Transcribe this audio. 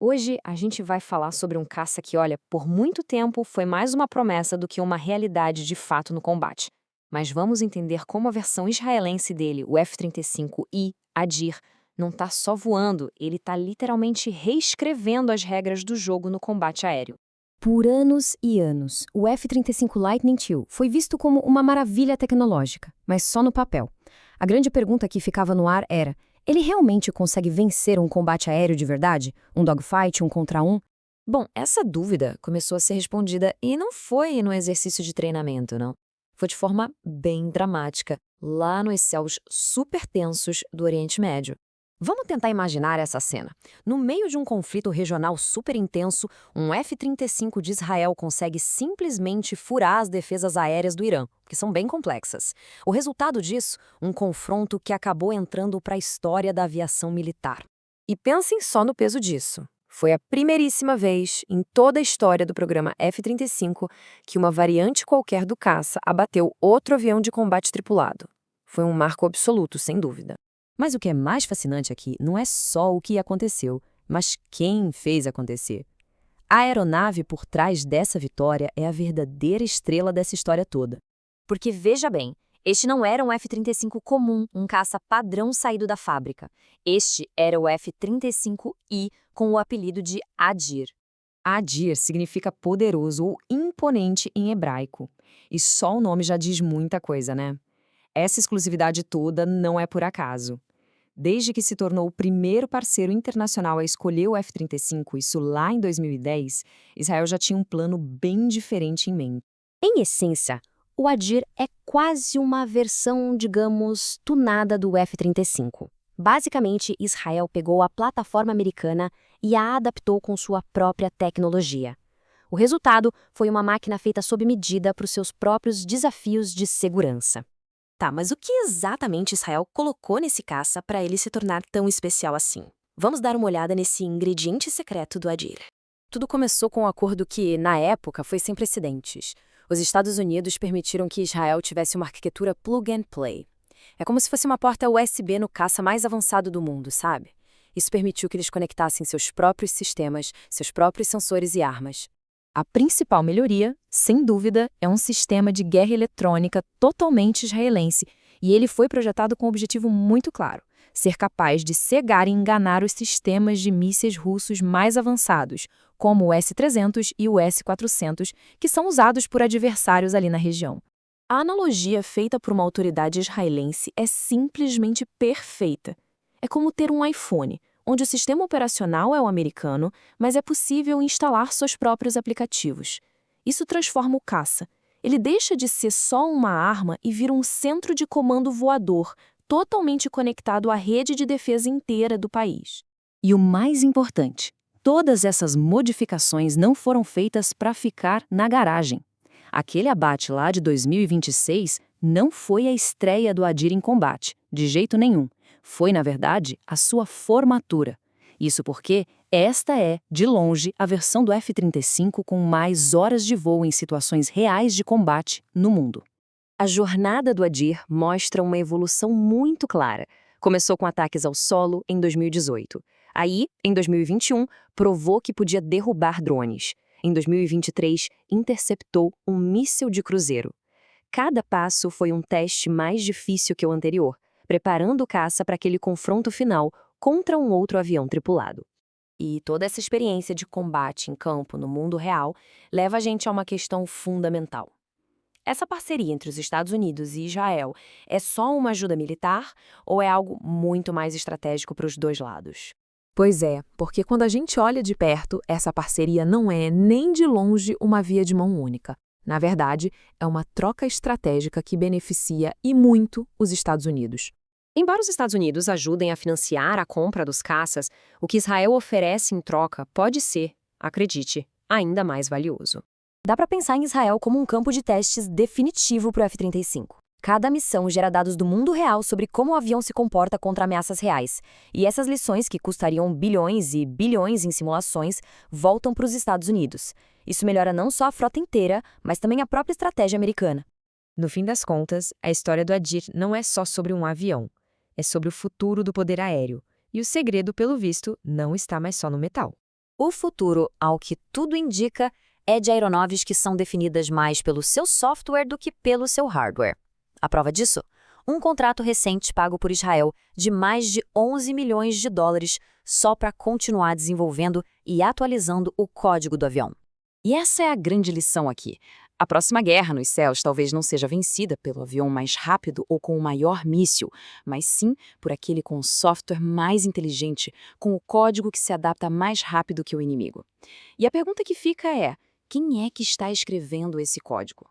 Hoje a gente vai falar sobre um caça que, olha, por muito tempo foi mais uma promessa do que uma realidade de fato no combate. Mas vamos entender como a versão israelense dele, o F-35I Adir, não está só voando, ele está literalmente reescrevendo as regras do jogo no combate aéreo. Por anos e anos, o F-35 Lightning II foi visto como uma maravilha tecnológica, mas só no papel. A grande pergunta que ficava no ar era: ele realmente consegue vencer um combate aéreo de verdade? Um dogfight, um contra um? Bom, essa dúvida começou a ser respondida e não foi no exercício de treinamento, não. Foi de forma bem dramática, lá nos céus super tensos do Oriente Médio. Vamos tentar imaginar essa cena. No meio de um conflito regional super intenso, um F-35 de Israel consegue simplesmente furar as defesas aéreas do Irã, que são bem complexas. O resultado disso, um confronto que acabou entrando para a história da aviação militar. E pensem só no peso disso. Foi a primeiríssima vez em toda a história do programa F-35 que uma variante qualquer do caça abateu outro avião de combate tripulado. Foi um marco absoluto, sem dúvida. Mas o que é mais fascinante aqui não é só o que aconteceu, mas quem fez acontecer. A aeronave por trás dessa vitória é a verdadeira estrela dessa história toda. Porque veja bem, este não era um F-35 comum, um caça padrão saído da fábrica. Este era o F-35I com o apelido de Adir. Adir significa poderoso ou imponente em hebraico. E só o nome já diz muita coisa, né? Essa exclusividade toda não é por acaso. Desde que se tornou o primeiro parceiro internacional a escolher o F-35, isso lá em 2010, Israel já tinha um plano bem diferente em mente. Em essência, o Adir é quase uma versão, digamos, tunada do F-35. Basicamente, Israel pegou a plataforma americana e a adaptou com sua própria tecnologia. O resultado foi uma máquina feita sob medida para os seus próprios desafios de segurança. Tá, mas o que exatamente Israel colocou nesse caça para ele se tornar tão especial assim? Vamos dar uma olhada nesse ingrediente secreto do Adir. Tudo começou com um acordo que, na época, foi sem precedentes. Os Estados Unidos permitiram que Israel tivesse uma arquitetura plug and play. É como se fosse uma porta USB no caça mais avançado do mundo, sabe? Isso permitiu que eles conectassem seus próprios sistemas, seus próprios sensores e armas. A principal melhoria, sem dúvida, é um sistema de guerra eletrônica totalmente israelense, e ele foi projetado com um objetivo muito claro: ser capaz de cegar e enganar os sistemas de mísseis russos mais avançados, como o S-300 e o S-400, que são usados por adversários ali na região. A analogia feita por uma autoridade israelense é simplesmente perfeita. É como ter um iPhone, onde o sistema operacional é o americano, mas é possível instalar seus próprios aplicativos. Isso transforma o caça. Ele deixa de ser só uma arma e vira um centro de comando voador, totalmente conectado à rede de defesa inteira do país. E o mais importante, todas essas modificações não foram feitas para ficar na garagem. Aquele abate lá de 2026 não foi a estreia do Adir em combate, de jeito nenhum. Foi, na verdade, a sua formatura. Isso porque esta é, de longe, a versão do F-35 com mais horas de voo em situações reais de combate no mundo. A jornada do Adir mostra uma evolução muito clara. Começou com ataques ao solo em 2018. Aí, em 2021, provou que podia derrubar drones. Em 2023, interceptou um míssil de cruzeiro. Cada passo foi um teste mais difícil que o anterior, preparando o caça para aquele confronto final contra um outro avião tripulado. E toda essa experiência de combate em campo no mundo real leva a gente a uma questão fundamental. Essa parceria entre os Estados Unidos e Israel é só uma ajuda militar ou é algo muito mais estratégico para os dois lados? Pois é, porque quando a gente olha de perto, essa parceria não é nem de longe uma via de mão única. Na verdade, é uma troca estratégica que beneficia e muito os Estados Unidos. Embora os Estados Unidos ajudem a financiar a compra dos caças, o que Israel oferece em troca pode ser, acredite, ainda mais valioso. Dá para pensar em Israel como um campo de testes definitivo para o F-35. Cada missão gera dados do mundo real sobre como o avião se comporta contra ameaças reais. E essas lições, que custariam bilhões e bilhões em simulações, voltam para os Estados Unidos. Isso melhora não só a frota inteira, mas também a própria estratégia americana. No fim das contas, a história do Adir não é só sobre um avião. É sobre o futuro do poder aéreo. E o segredo, pelo visto, não está mais só no metal. O futuro, ao que tudo indica, é de aeronaves que são definidas mais pelo seu software do que pelo seu hardware. A prova disso? Um contrato recente pago por Israel de mais de 11 milhões de dólares só para continuar desenvolvendo e atualizando o código do avião. E essa é a grande lição aqui. A próxima guerra nos céus talvez não seja vencida pelo avião mais rápido ou com o maior míssil, mas sim por aquele com o software mais inteligente, com o código que se adapta mais rápido que o inimigo. E a pergunta que fica é: quem é que está escrevendo esse código?